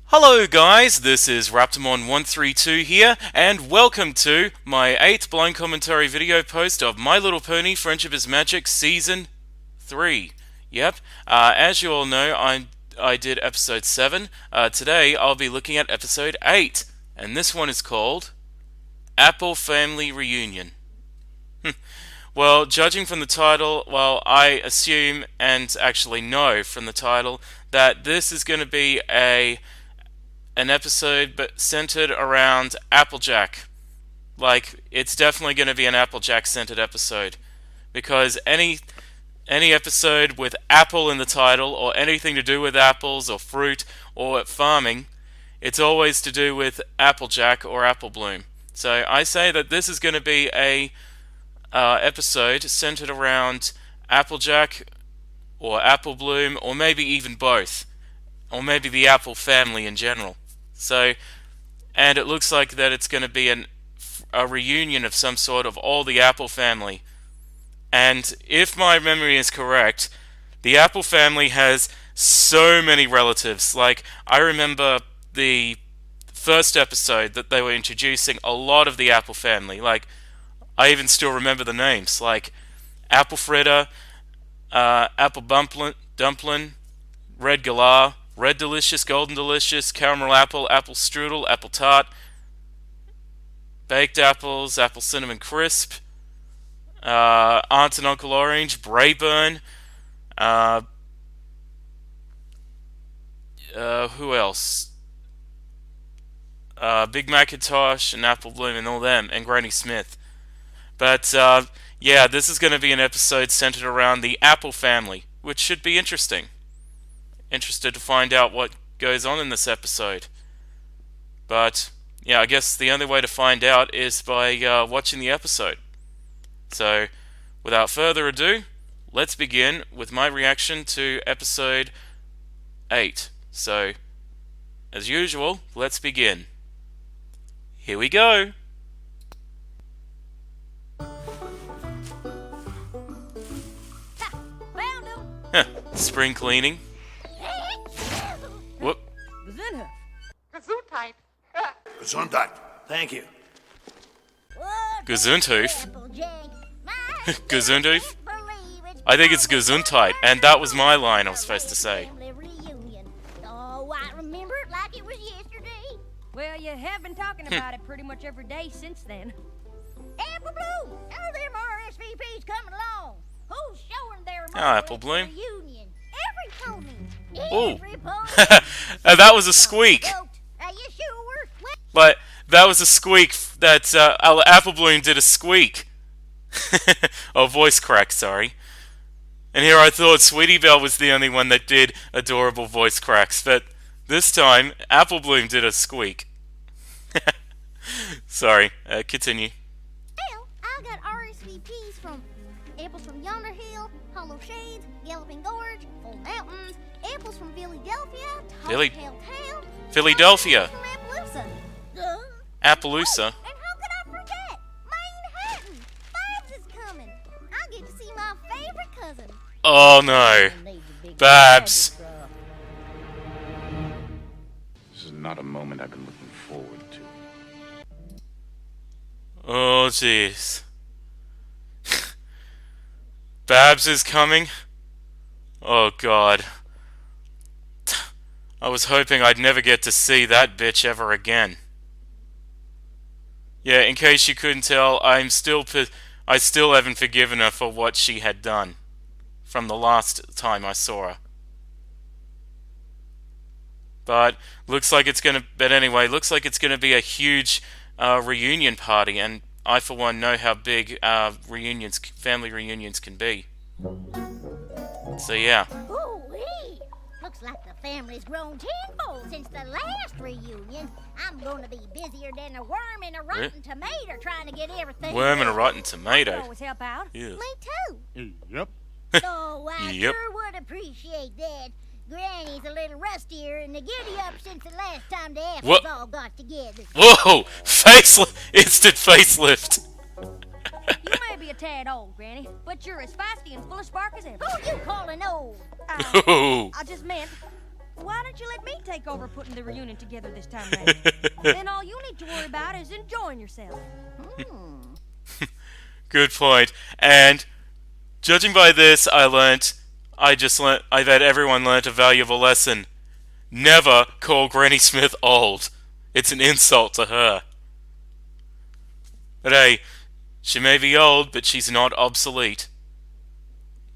Hello guys, this is Raptormon132 here, and welcome to my 8th blind commentary video post of My Little Pony Friendship is Magic Season 3. Yep, as you all know, I did episode 7. Today I'll be looking at episode 8, and this one is called Apple Family Reunion. Well, judging from the title, I assume and actually know from the title that this is going to be an episode but centered around Applejack. Like, it's definitely going to be an Applejack centered episode, because any episode with apple in the title or anything to do with apples or fruit or farming, it's always to do with Applejack or Apple Bloom. So I say that this is going to be a episode centered around Applejack or Apple Bloom, or maybe even both, or maybe the Apple family in general. So, and it looks like that it's going to be a reunion of some sort of all the Apple family. And if my memory is correct, the Apple family has so many relatives. Like, I remember the first episode that they were introducing a lot of the Apple family. Like, I even still remember the names, like Apple Fritter, Apple Dumplin', Red Galah, Red Delicious, Golden Delicious, Caramel Apple, Apple Strudel, Apple Tart, Baked Apples, Apple Cinnamon Crisp, Aunt and Uncle Orange, Brayburn, who else? Big Macintosh and Apple Bloom and all them, and Granny Smith. But, yeah, this is going to be an episode centered around the Apple family, which should be interesting. Interested to find out what goes on in this episode. But, yeah, I guess the only way to find out is by watching the episode. So, without further ado, let's begin with my reaction to episode 8. So, as usual, let's begin. Here we go! Spring cleaning. Whoop. Gesundheit. Gesundheit. Thank you. Gesundhoof. Gesundhoof? I think it's Gesundheit, and that was my line I was supposed to say. Oh, I remember it like it was yesterday. Well, you have been talking about it pretty much every day since then. Apple Bloom, how are them RSVPs coming along? Who's showing their Apple Bloom. reunion? Every pony. Ooh. Every pony. That was a squeak. Are you sure? But that was a squeak that Apple Bloom did a squeak. Oh, voice crack, sorry. And here I thought Sweetie Belle was the only one that did adorable voice cracks, but this time Apple Bloom did a squeak. Sorry, continue. Well, I got RSVPs from apples from Yonder Hill, Hollow Shades, Galloping Gorge, Full Mountains, apples from Philadelphia, Town, Philadelphia. from Appaloosa. Appaloosa. And how could I forget? Manhattan! Babs is coming. I get to see my favorite cousin. Oh no. Babs. This is not a moment I've been looking forward to. Oh jeez. Babs is coming? Oh god. I was hoping I'd never get to see that bitch ever again. Yeah, in case you couldn't tell, I still haven't forgiven her for what she had done from the last time I saw her. But looks like it's gonna be a huge reunion party, and I for one know how big family reunions can be. So yeah. Ooh-wee! Looks like the family's grown tenfold since the last reunion. I'm gonna be busier than a worm in a rotten tomato trying to get everything. Worm in a done. rotten I tomato. always help out. Ew. Me too. Yep. Oh, I Yep. sure would appreciate that. Granny's a little rustier and the giddy up since the last time the apples What? all got together. Whoa! Facelift! Instant facelift! You may be a tad old, Granny, but you're as feisty and full of spark as ever. Who you calling old? Ooh. I just meant why don't you let me take over putting the reunion together this time around? Then all you need to worry about is enjoying yourself. Good point. And judging by this, I've had everyone learnt a valuable lesson. Never call Granny Smith old. It's an insult to her. But hey, she may be old, but she's not obsolete.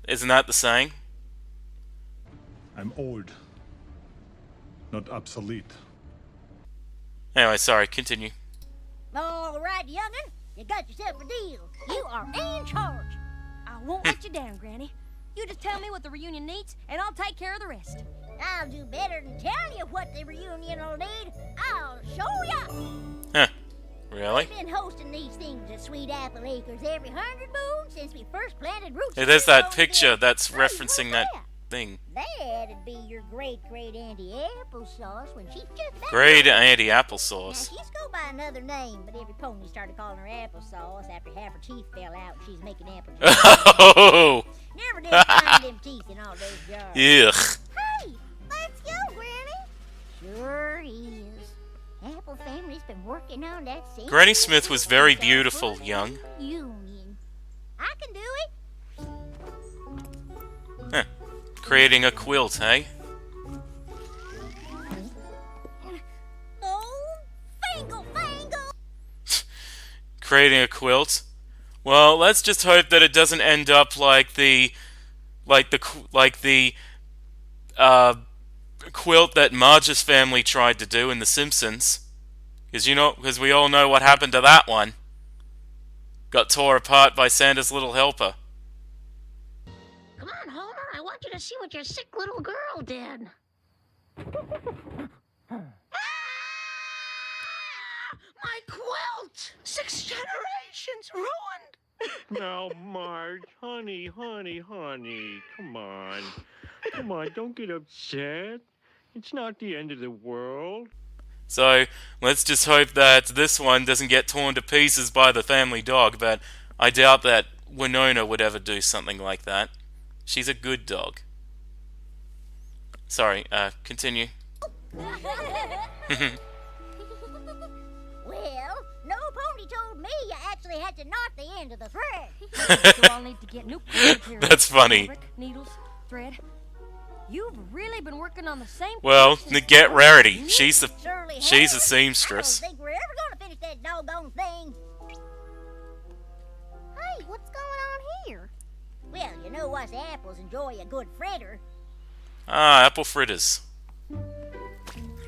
Isn't that the saying? I'm old, not obsolete. Anyway, sorry, continue. All right, young'un, you got yourself a deal. You are in charge. I won't let you down, Granny. You just tell me what the reunion needs, and I'll take care of the rest. I'll do better than tell you what the reunion will need. I'll show ya. Huh. Really? We've been hosting these things at Sweet Apple Acres every 100 moons since we first planted roots. Hey, there's that over picture there. that's Hey, referencing that what's thing. That'd be your great-great-auntie Applesauce when she's just that Great young. Auntie Now, Applesauce. she's go by another name, but every pony started calling her Applesauce after half her teeth fell out and she's making apple juice. Oh! Never did find them teeth in all those jars. Ugh. Hey, that's you, Granny. Sure is. Apple family's been working on that same. Granny Smith was very since our beautiful, first young. Union. I can do it. Huh. Creating a quilt, hey? Oh, fangle. Creating a quilt. Well, let's just hope that it doesn't end up like the quilt that Marge's family tried to do in The Simpsons. Because we all know what happened to that one. Got tore apart by Santa's little helper. Come on, Homer. I want you to see what your sick little girl did. My quilt! 6 generations ruined! Now, Marge, honey, come on. Come on, don't get upset. It's not the end of the world. So, let's just hope that this one doesn't get torn to pieces by the family dog, but I doubt that Winona would ever do something like that. She's a good dog. Sorry, continue. Well, no pony told me you actually had to knot the end of the thread. So I'll need to get new quilts here. That's funny. Fabric, needles, thread. You've really been working on the same. Well, thing since get the Rarity. first She's the Surely she's a has. seamstress. I don't think we're ever gonna finish that doggone thing. Hey, what's going on here? Well, you know us apples enjoy a good fritter. Ah, apple fritters.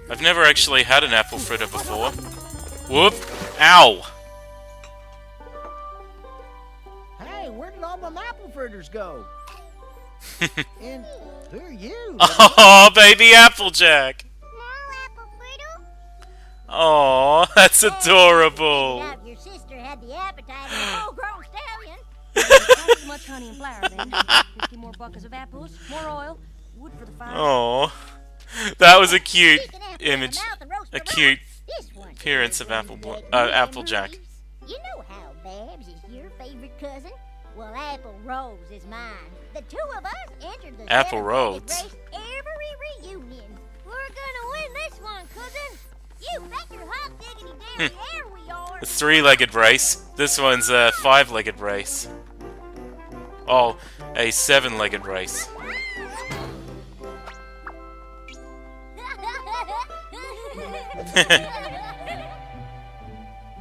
I've never actually had an apple fritter before. Whoop! Ow! Hey, where did all my apple fritters go? And who are you? Oh, baby Applejack! More apple fritter? Oh, that's adorable. Now your sister had the appetite of a full-grown stallion. Not too much honey and flour then. 50 more buckets of apples, more oil, wood for the fire. Oh, that was a cute Stick an apple in the image, mouth and roast a the cute rest. This one appearance here of brings back Applejack. memories. You know how Babs is your favorite cousin? Well, Apple Rose is mine. The two of us entered the Apple celebrated Rose. race every reunion. We're gonna win this one, cousin. You bet your hot diggity damn yeah we are. A 3-legged race. This one's a 5-legged race. Oh, a 7-legged race.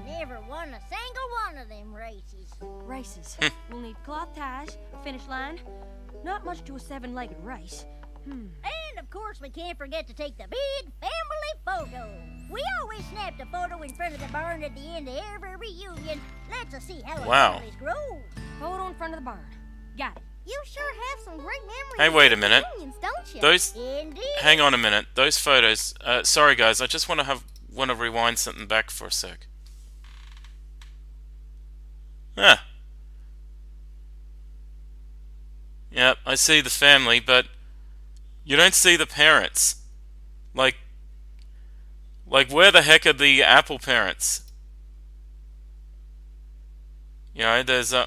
Never won a single one of them races. Races. We'll need cloth ties, a finish line. Not much to a 7-legged race. And of course, we can't forget to take the big family photo. We always snapped a photo in front of the barn at the end of every reunion. Let's see how Wow. our families grow. Photo in front of the barn. Got it. You sure have some great memories. Hey, wait a of minute. reunions, don't you? Those. Indeed. Hang on a minute. Those photos. Sorry, guys. I just want to rewind something back for a sec. Huh. Yep, I see the family, but you don't see the parents. Like where the heck are the Apple parents? You know, there's a.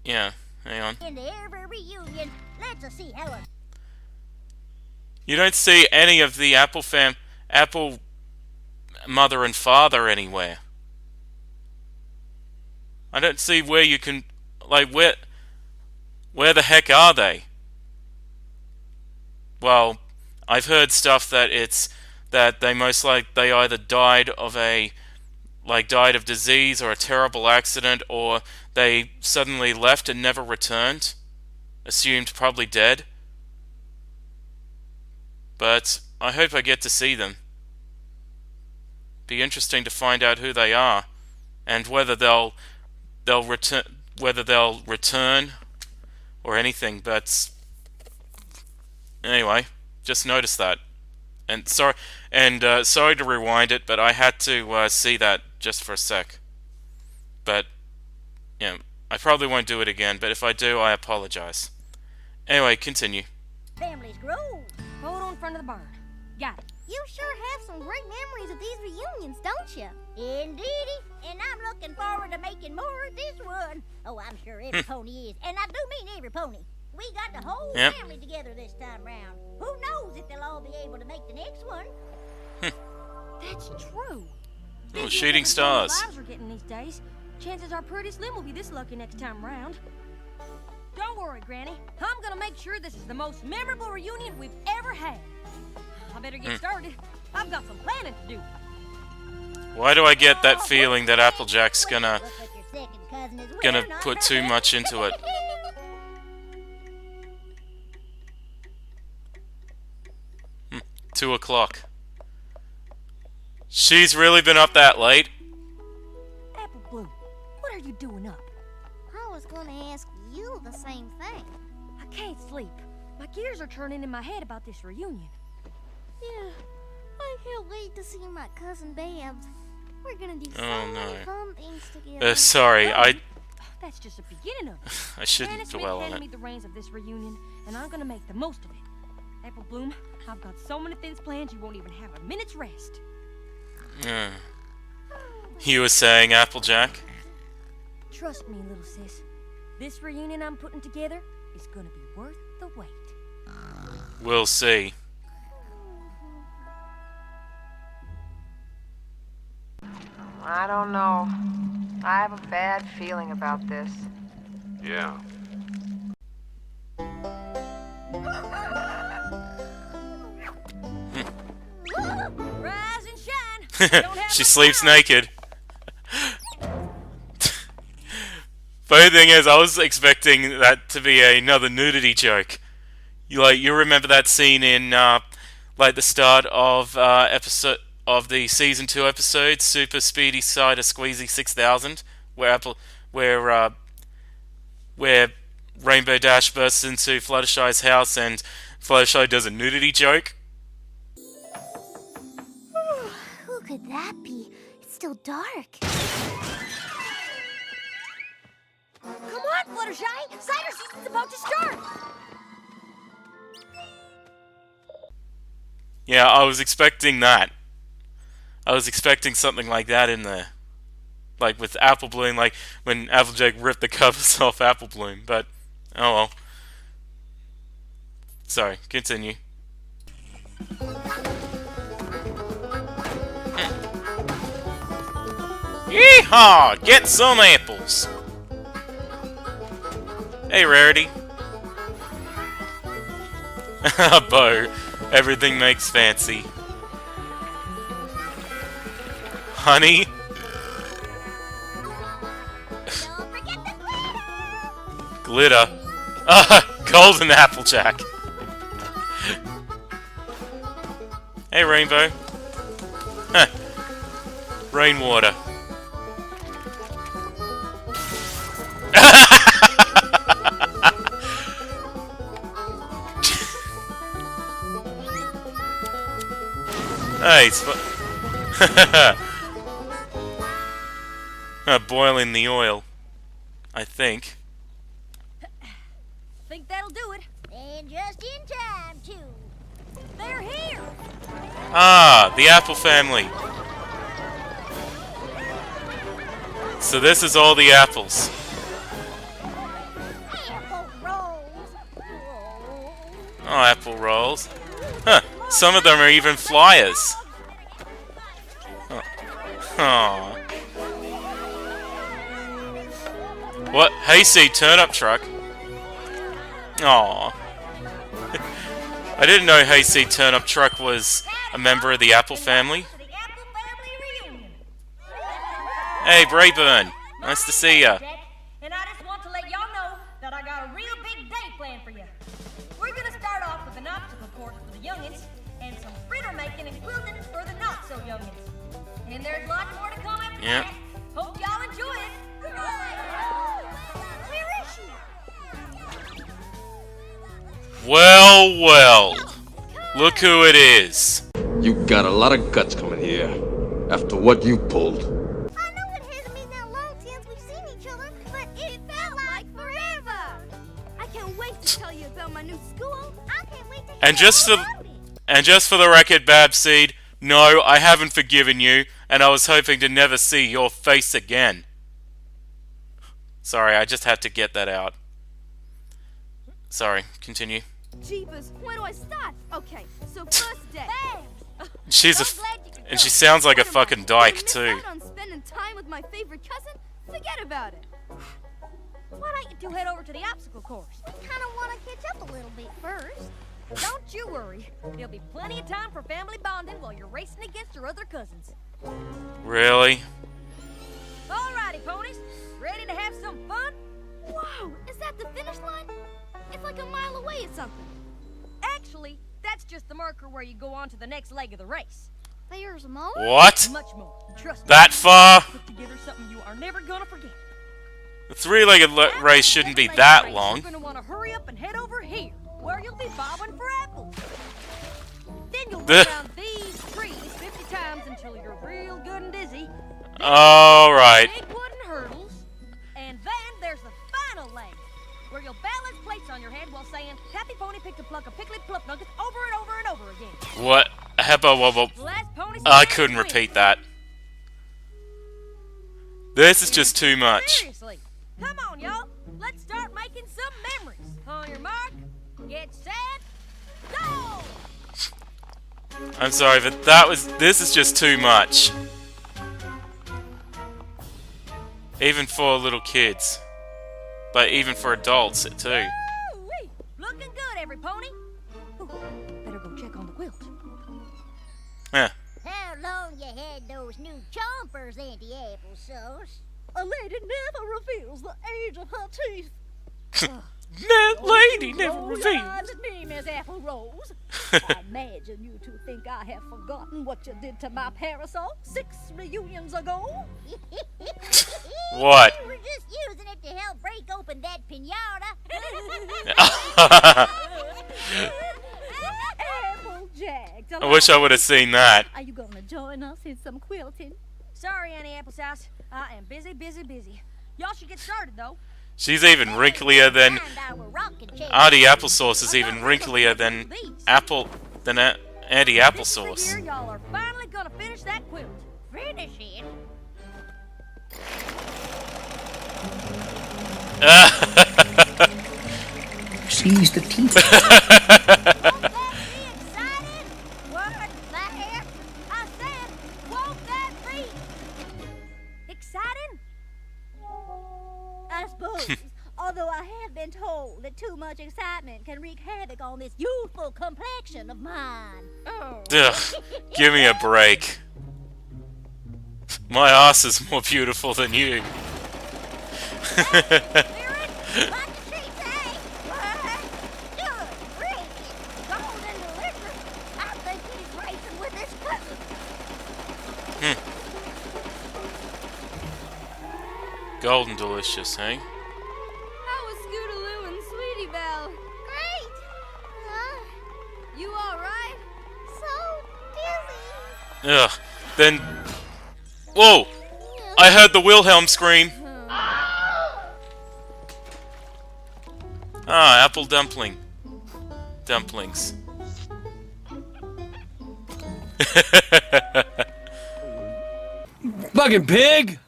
Yeah, hang on. Into every reunion. Let's see how. You don't see any of the Apple mother and father anywhere. I don't see where you can, like, where the heck are they? Well, I've heard stuff that they most they either died of disease or a terrible accident, or they suddenly left and never returned, assumed probably dead. But I hope I get to see them. Be interesting to find out who they are and whether they'll return or anything. But anyway, just noticed that. And sorry to rewind it, but I had to see that just for a sec. But yeah, I probably won't do it again, but if I do, I apologize. Anyway, continue. Families grow. Hold on in front of the barn. Got it. You sure have some great memories of these reunions, don't you? Indeedy, and I'm looking forward to making more of this one. Oh, I'm sure every pony is, and I do mean every pony. We got the whole family together this time round. Who knows if they'll all be able to make the next one? That's true. Oh, shooting stars. Lives we're getting these days. Chances are pretty slim we'll be this lucky next time round. Don't worry, Granny. I'm gonna make sure this is the most memorable reunion we've ever had. I better get started. I've got some planning to do. Why do I get that feeling that Applejack's gonna put too much into it? 2 o'clock. She's really been up that late? Apple Bloom, what are you doing up? I was gonna ask you the same thing. I can't sleep. My gears are turning in my head about this reunion. Yeah, I can't wait to see my cousin Babs. We're gonna do so Oh, many no. fun things together. Sorry, That's just the beginning of it. I shouldn't Granny Smith dwell on handed it. me the reins of this reunion, and I'm gonna make the most of it. Apple Bloom, I've got so many things planned you won't even have a minute's rest. You were saying, Applejack? Trust me, little sis. This reunion I'm putting together is gonna be worth the wait. We'll see. I don't know. I have a bad feeling about this. Yeah. Rise and shine. Don't have She no sleeps time. naked. Funny thing is, I was expecting that to be another nudity joke. You remember that scene in the start of episode of the season 2 episode, Super Speedy Cider Squeezy 6000, where Rainbow Dash bursts into Fluttershy's house and Fluttershy does a nudity joke. Who could that be? It's still dark. Come on, Fluttershy! Cider season's about to start! Yeah, I was expecting that. I was expecting something like that in there. Like with Apple Bloom, like when Applejack ripped the covers off Apple Bloom, but oh well. Sorry, continue. Yeehaw! Get some apples! Hey, Rarity. Bo, everything makes fancy. Honey? Don't forget the Glitter? Golden Applejack. Hey, Rainbow. Huh. Rainwater. Hey, it's boiling the oil, I think. Think that'll do it. And just in time, too. They're here! Ah, the Apple family. So this is all the apples. Apple rolls. Oh, apple rolls. Huh. Some of them are even flyers. Aww. What? Hayseed turnip truck? Aww. I didn't know Hayseed turnip truck was a member of the Apple family. Hey, Brayburn. Nice to see ya. And I just want to let y'all know that I got a real big day planned for you. We're gonna start off with an obstacle course for the youngins and some fritter making and quilting for the not so youngins. And there's lots more to come after Yep. that. Hope y'all enjoy it. Where is she? Well, well. Look who it is. You got a lot of guts coming here after what you pulled. I know it hasn't been that long since we've seen each other, but it felt like forever. I can't wait to tell you about my new school. I can't wait to And just for the record, Babseed, no, I haven't forgiven you, and I was hoping to never see your face again. Sorry, I just had to get that out. Sorry, continue. Jeepers, where do I start? Okay, so first day. And she sounds like a fucking dyke too. On spending time with my favorite cousin? Forget about it. Why don't you two head over to the obstacle course? I kind of want to catch up a little bit first. Don't you worry. There'll be plenty of time for family bonding while you're racing against your other cousins. Really? Alrighty, ponies. Ready to have some fun? Whoa, is that the finish line? It's like a mile away or something. Actually, that's just the marker where you go on to the next leg of the race. There's more? What? Much more. Trust me. That far? Put together something you are never gonna forget. The three-legged race shouldn't be that long. You're gonna want to hurry up and head over here, where you'll be bobbing for apples. Then you'll go around these trees 50 times until you're real good and dizzy. Alright. Big wooden hurdles, and then there's the final leg, where you'll balance plates on your head while saying, "Happy pony picked a pluck of pickly pluck nuggets" over and over and over again. What? Heppa wobble. Last pony I couldn't repeat that. This is just too much. Seriously, come on, y'all. Let's start making some memories. On your mark, get set, go! I'm sorry, but this is just too much. Even for little kids. But even for adults, too. Woo-wee. Looking good, every pony. Ooh, better go check on the quilt. Yeah. How long you had those new chompers, Auntie Applesauce? A lady never reveals the age of her teeth. That lady never Roll your reveals. eyes at me, Miss Apple Rose. I imagine you two think I have forgotten what you did to my parasol 6 reunions ago. What? We were just using it to help break open that pinata. Applejack. I wish I would have seen that. Are you gonna join us in some quilting? Sorry, Auntie Applesauce. I am busy, busy, busy. Y'all should get started, though. She's even wrinklier than Auntie Applesauce is even wrinklier than Auntie Applesauce. Here, y'all are finally gonna finish that quilt. Finish it. Seize the teeth. Won't that be exciting? What? There? I said, won't that be Exciting? I suppose. Although I have been told that too much excitement can wreak havoc on this youthful complexion of mine. Oh. Ugh, give me a break. My ass is more beautiful than you. Watch the streets, eh? What? Good gracious. Golden delicious. I think he's racing with his cousin. Golden delicious, hey? How was Scootaloo and Sweetie Belle? Great! You alright? So dizzy. Ugh. Then. Whoa! I heard the Wilhelm scream. Ah, apple dumpling. Dumplings. Fucking pig!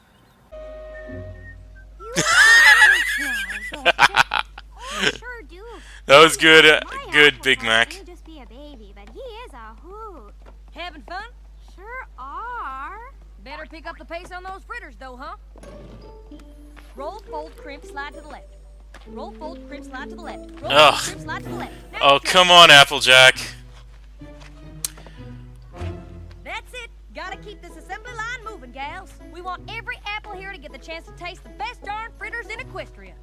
Sure do. That was good, good Big Mac. Just be a baby, but he Better pick up the pace on those fritters, though, huh? Roll, fold, crimp, slide to the left. Roll, fold, crimp, slide to the left. Roll, fold, crimp, slide to the left. Now Oh, come on, Applejack. That's it. Gotta keep this assembly line moving, gals. We want every apple here to get the chance to taste the best darn fritters in Equestria.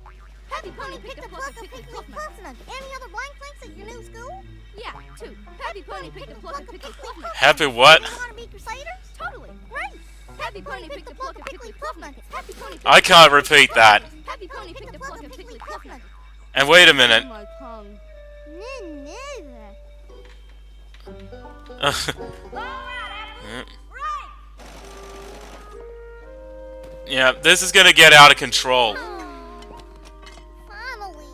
Happy Pony picked a pluck of pickly fluff nuggets. Any other blank things at your new school? Yeah, 2. Happy Pony picked a pluck of pickly fluff nuggets. Happy what? You want to be crusaders? Totally. Great. Happy Pony picked a pluck of pickly fluff nuggets. Happy Pony I can't repeat that. Happy Pony picked a pluck of pickly fluff nuggets. And wait a minute. My tongue. Yeah, this is gonna get out of control. Finally.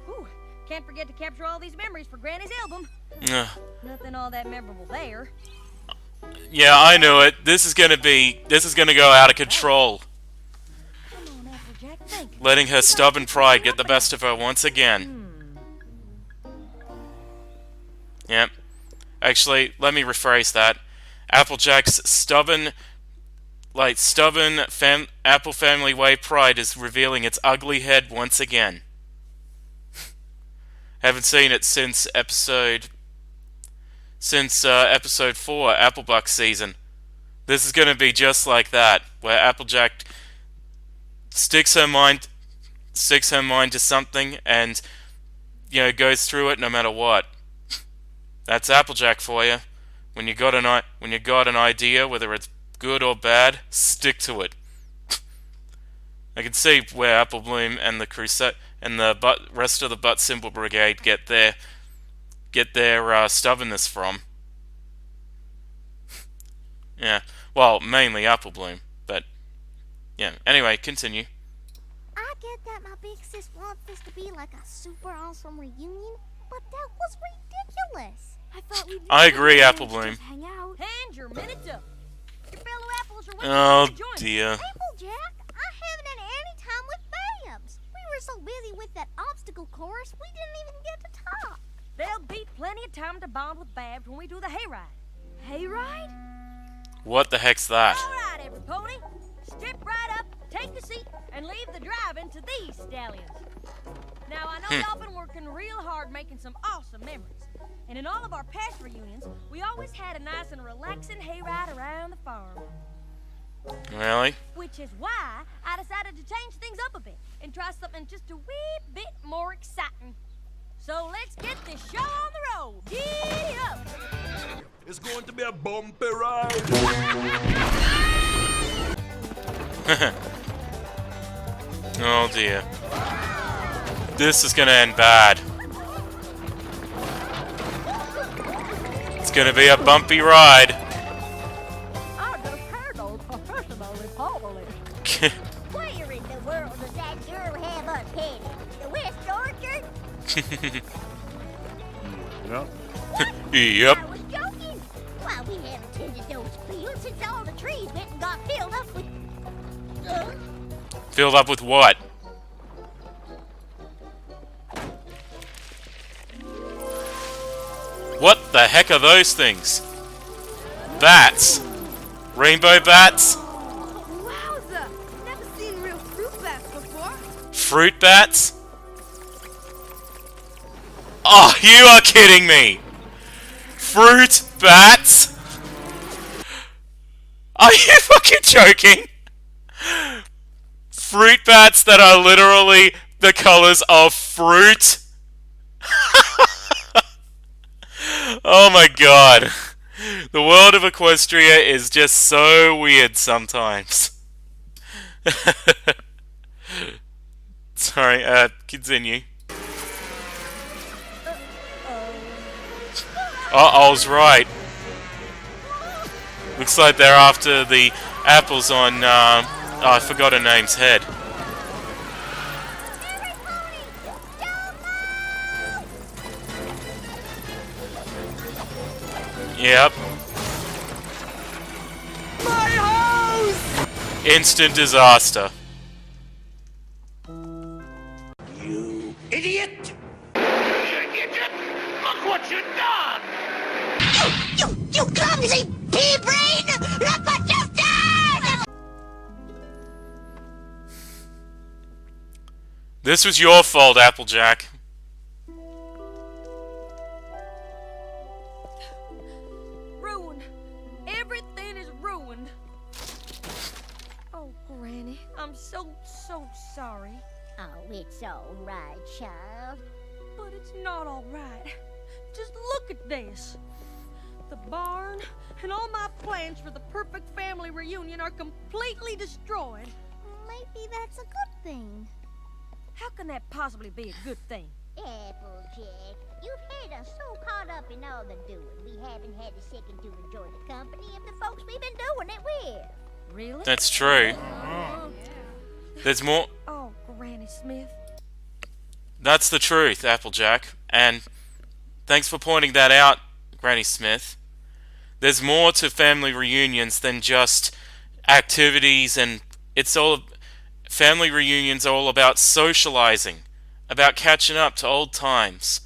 Ooh, can't forget to capture all these memories for Granny's album. Nothing all that memorable there. Yeah, I knew it. This is gonna go out of control. Come on, Applejack, think. Letting her stubborn pride get the best of her once again. Yep. Actually, let me rephrase that. Applejack's stubborn Apple Family Way pride is revealing its ugly head once again. Haven't seen it since episode 4, Applebuck season. This is going to be just like that, where Applejack sticks her mind to something and, you know, goes through it no matter what. That's Applejack for you. When you got an idea, whether it's good or bad, stick to it. I can see where Apple Bloom and the Crusade and the rest of the Butt Symbol Brigade get their stubbornness from. Yeah, well, mainly Apple Bloom, but yeah. Anyway, continue. I get that my big sis wants this to be like a super awesome reunion, but that was ridiculous. I thought we'd I agree, Apple Bloom. hang out. Hand your minutes up. Your fellow apples are waiting Oh for you to join. dear. Applejack, I haven't had any time with Babs. We were so busy with that obstacle course, we didn't even get to talk. There'll be plenty of time to bond with Babs when we do the hayride. Hayride? What the heck's that? All right, every pony, step right up, take a seat, and leave the driving to these stallions. Now, I know y'all been working real hard making some awesome memories. And in all of our past reunions, we always had a nice and relaxing hayride around the farm. Really? Which is why I decided to change things up a bit and try something just a wee bit more exciting. So let's get this show on the road. Giddy up! It's going to be a bumpy ride. Oh dear. This is gonna end bad. It's gonna be a bumpy ride. I just heard those professionally published. Where in the world does that girl have us headed? The West Orchard? Yep. I was joking. Why, we haven't tended those fields since all the trees went and got filled up with... Filled up with what? What the heck are those things? Bats? Rainbow bats? Wowza! Never seen real fruit bats before. Fruit bats? Oh, you are kidding me! Fruit bats? Are you fucking joking? Fruit bats that are literally the colors of fruit? Oh my god. The world of Equestria is just so weird sometimes. Sorry, continue. Uh-oh's right. Looks like they're after the apples on, I forgot her name's head. Yep. My house! Instant disaster. You idiot! Look what you done! You clumsy pea brain! Look what you've done! This was your fault, Applejack. Ruined. Everything is ruined. Oh, Granny, I'm so sorry. Oh, it's all right, child. But it's not all right. Just look at this. The barn and all my plans for the perfect family reunion are completely destroyed. Maybe that's a good thing. How can that possibly be a good thing? Applejack, you've had us so caught up in all the doing, we haven't had a second to enjoy the company of the folks we've been doing it with. Really? That's true. There's more. Oh, Granny Smith. That's the truth, Applejack. And thanks for pointing that out, Granny Smith. There's more to family reunions than just activities, and it's all. Family reunions are all about socializing, about catching up to old times,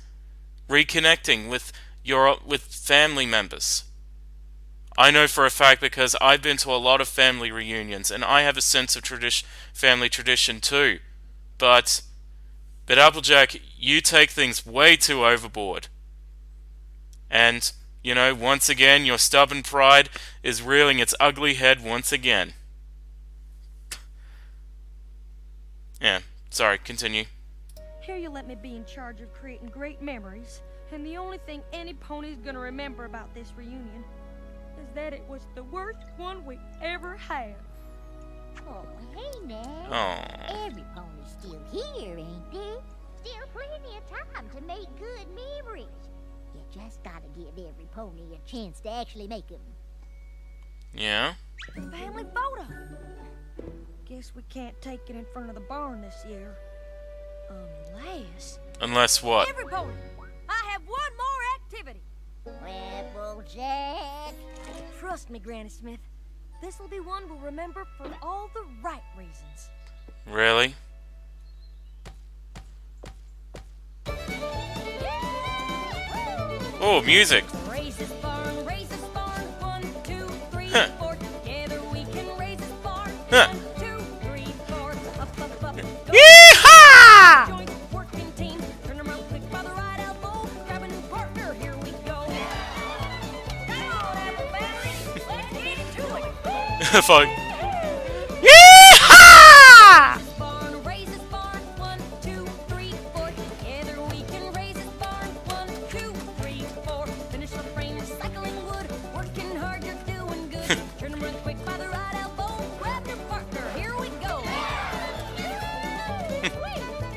reconnecting with family members. I know for a fact because I've been to a lot of family reunions, and I have a sense of family tradition too. But Applejack, you take things way too overboard. And, you know, once again, your stubborn pride is rearing its ugly head once again. Yeah, sorry, continue. Here you let me be in charge of creating great memories, and the only thing any pony's gonna remember about this reunion is that it was the worst one we ever had. Oh, hey now. Oh. Every pony's still here, ain't they? Still plenty of time to make good memories. You just gotta give every pony a chance to actually make them. Yeah? Family photo. Guess we can't take it in front of the barn this year. Unless what? Every pony, I have one more activity. Applejack. Trust me, Granny Smith. This will be one we'll remember for all the right reasons. Really? Oh, music. Raise this barn, 1, 2, 3, 4. Together we can raise this barn. 1, 2, 3, 4. Up, up, up. Yeehaw! Joint working team. Turn around quick by the right elbow. Grab a new partner. Here we go. Come on, Apple Family. Let's get into it. Fuck.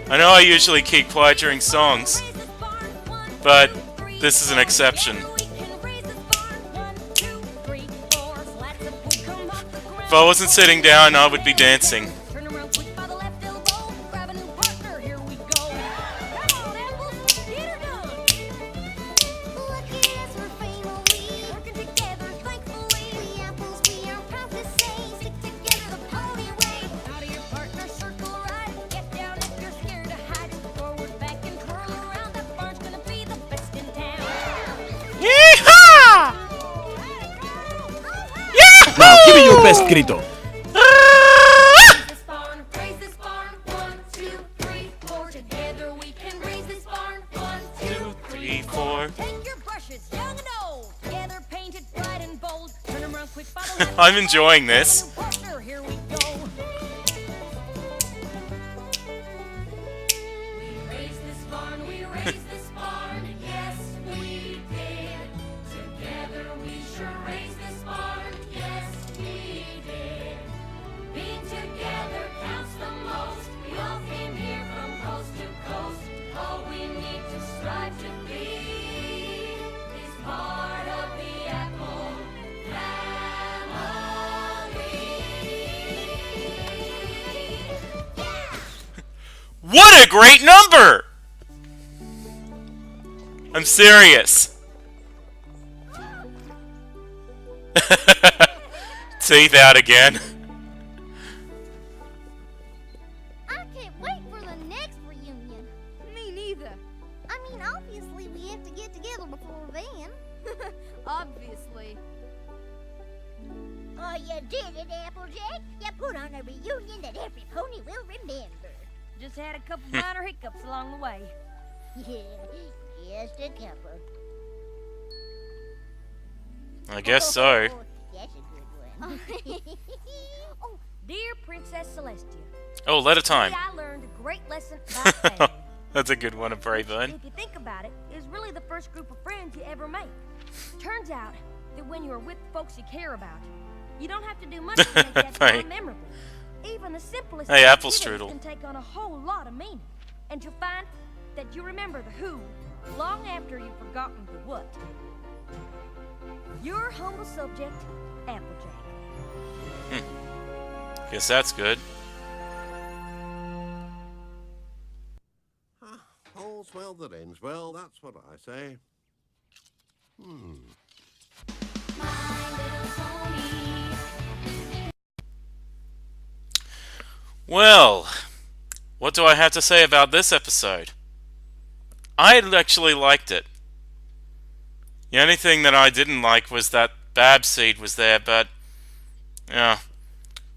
I know I usually keep quiet during songs, but this is an exception. If I wasn't sitting down, I would be dancing. Now, give me your best grito. 3, 4. Take your brushes, young and old. Together painted bright and bold. Turn them around quick by the left. I'm enjoying this. Partner, here we go. We raised this barn, we raised this barn. Yes, we did. Together we sure raised this barn. Yes, we did. Being together counts the most. We all came here from coast to coast. All we need to strive to be is part of the Apple family. Yeah! What a great number! I'm serious. Teeth out again. I can't wait for the next reunion. Me neither. I mean, obviously we have to get together before then. Obviously. Oh, you did it, Applejack. You put on a reunion that every pony will remember. Just had a couple minor hiccups along the way. Yeah, just a couple. I guess so. Oh, that's a good one. Oh, dear Princess Celestia. Oh, letter time. Today I learned a great lesson about family. That's a good one, a brave one. If you think about it, it's really the first group of friends you ever make. Turns out that when you're with folks you care about, you don't have to do much to make that time memorable. Even the simplest Apple activities strudel. can take on a whole lot of meaning. And you'll find that you remember the who long after you've forgotten the what. Your humble subject, Applejack. Guess that's good. All's well that ends well, that's what I say. Well, what do I have to say about this episode? I actually liked it. The only thing that I didn't like was that Bab Seed was there, but yeah,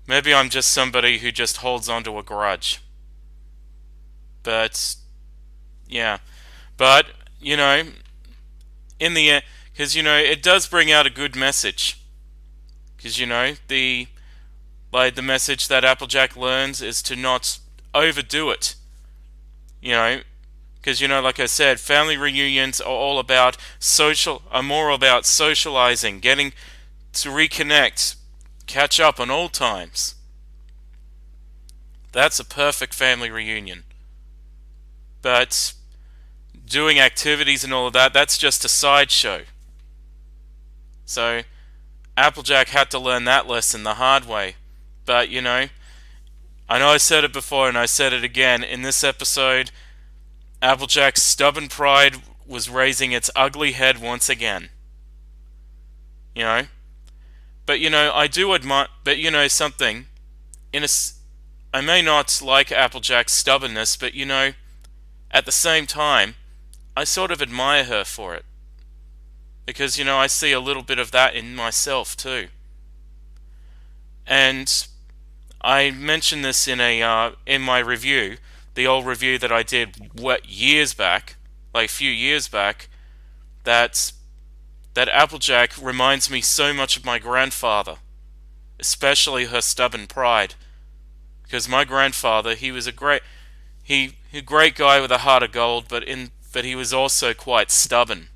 maybe I'm just somebody who just holds on to a grudge. But yeah, but you know, in the end, because you know, it does bring out a good message. Because you know, the message that Applejack learns is to not overdo it. You know, because you know, like I said, family reunions are all about more about socializing, getting to reconnect, catch up on old times. That's a perfect family reunion. But doing activities and all of that, that's just a sideshow. So Applejack had to learn that lesson the hard way. But you know I said it before and I said it again, in this episode Applejack's stubborn pride was raising its ugly head once again. You know? But you know, I do admire, but you know something, I may not like Applejack's stubbornness, but you know, at the same time, I sort of admire her for it. Because, you know, I see a little bit of that in myself too. And I mentioned this in my review, the old review that I did years back, like a few years back, that Applejack reminds me so much of my grandfather, especially her stubborn pride. Because my grandfather, he was a great guy with a heart of gold, but he was also quite stubborn.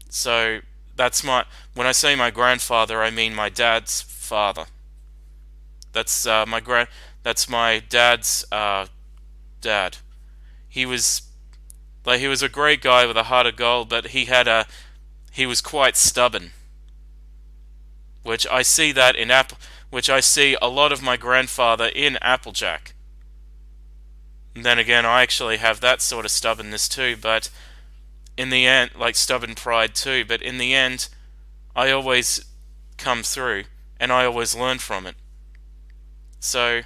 So when I say my grandfather, I mean my dad's father. That's my dad's dad. He was a great guy with a heart of gold, but he was quite stubborn. Which I see a lot of my grandfather in Applejack. And then again, I actually have that sort of stubbornness too, but in the end, like stubborn pride too, but in the end, I always come through, and I always learn from it. So,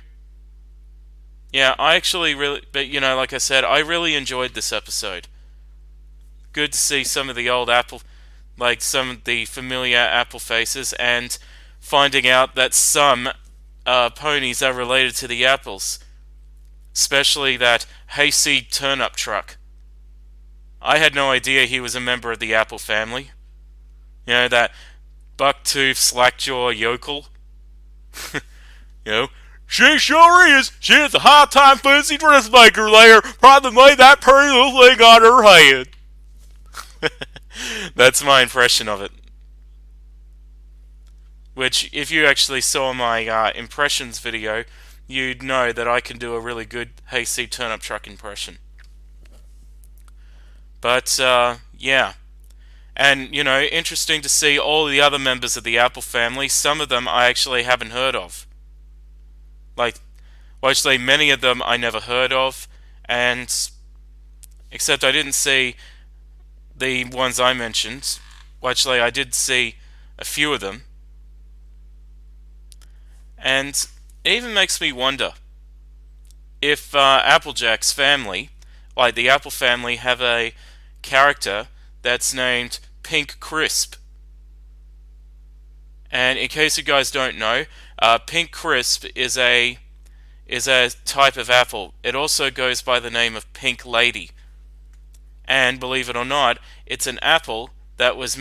yeah, I actually really, but you know, like I said, I really enjoyed this episode. Good to see some of the old some of the familiar Apple faces, and finding out that some ponies are related to the apples. Especially that hayseed turnip truck. I had no idea he was a member of the Apple family. You know, that buck-toothed, slack-jaw yokel. You know, she sure is. She is a high-time fancy dressmaker there. Probably made that pretty little thing on her head. That's my impression of it. Which, if you actually saw my impressions video, you'd know that I can do a really good hayseed turnip truck impression. But, yeah. And, you know, interesting to see all the other members of the Apple family. Some of them I actually haven't heard of. Actually, many of them I never heard of. And, except I didn't see the ones I mentioned. Well, actually, I did see a few of them. And it even makes me wonder if Applejack's family, like the Apple family, have a character that's named Pink Crisp. And in case you guys don't know, Pink Crisp is is a type of apple. It also goes by the name of Pink Lady. And believe it or not, it's an apple that was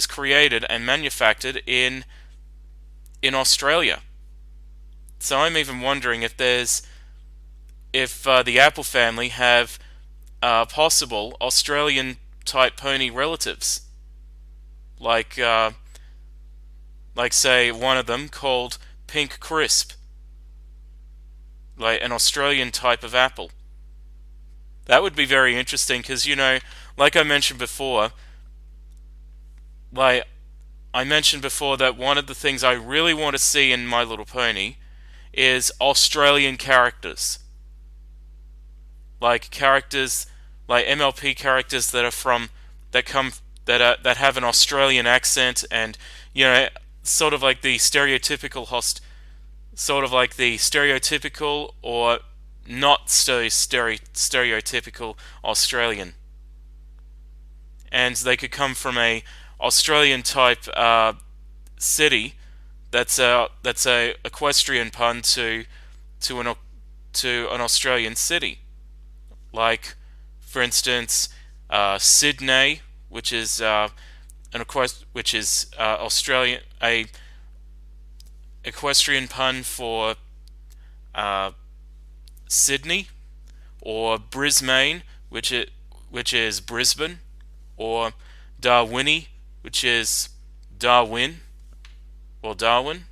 created and manufactured in Australia. So I'm even wondering if the Apple family have possible Australian type pony relatives, like say one of them called Pink Crisp, like an Australian type of apple. That would be very interesting because, like I mentioned before, that one of the things I really want to see in My Little Pony is Australian characters. Like MLP characters that have an Australian accent, and sort of like the stereotypical or not so stereotypical Australian, and they could come from a Australian type city that's a equestrian pun to an Australian city, like for instance Sydney, which is Australian, a equestrian pun for Sydney, or Brisbane, which is Brisbane, or Darwini, which is Darwin or Darwin.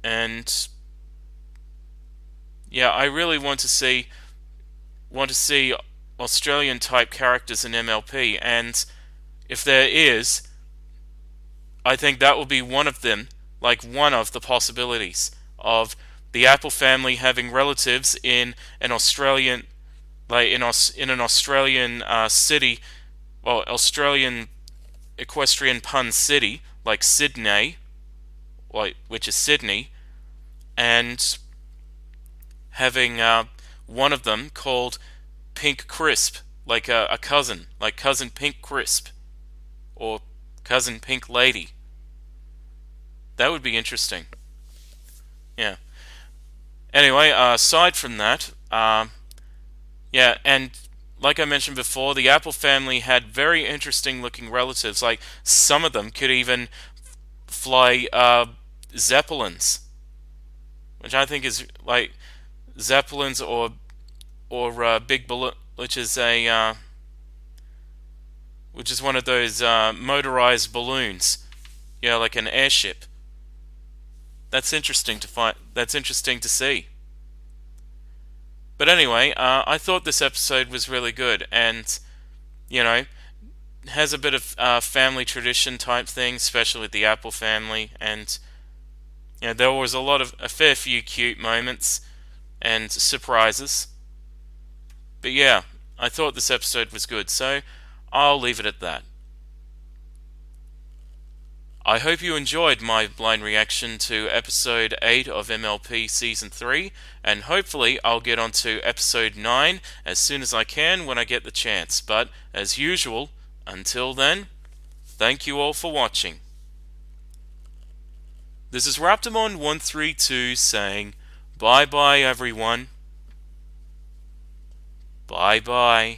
And yeah, I really want to see Australian type characters in MLP, and if there is, I think that will be one of them, like one of the possibilities of the Apple family having relatives in an Australian, in an Australian city, well, Australian equestrian pun city, like Sydney, which is Sydney, and having one of them called Pink Crisp, like a cousin, like Cousin Pink Crisp, or Cousin Pink Lady. That would be interesting. Yeah. Anyway, aside from that, yeah, and like I mentioned before, the Apple family had very interesting looking relatives. Like some of them could even fly zeppelins, which I think is like zeppelins or big balloon, which is one of those motorized balloons. Yeah, like an airship. That's interesting to find. That's interesting to see. But anyway, I thought this episode was really good, and has a bit of family tradition type thing, especially with the Apple family, and there was a fair few cute moments and surprises. But yeah, I thought this episode was good, so I'll leave it at that. I hope you enjoyed my blind reaction to episode 8 of MLP Season 3, and hopefully I'll get onto episode 9 as soon as I can when I get the chance. But, as usual, until then, thank you all for watching. This is Raptormon132 saying, bye-bye everyone. Bye-bye.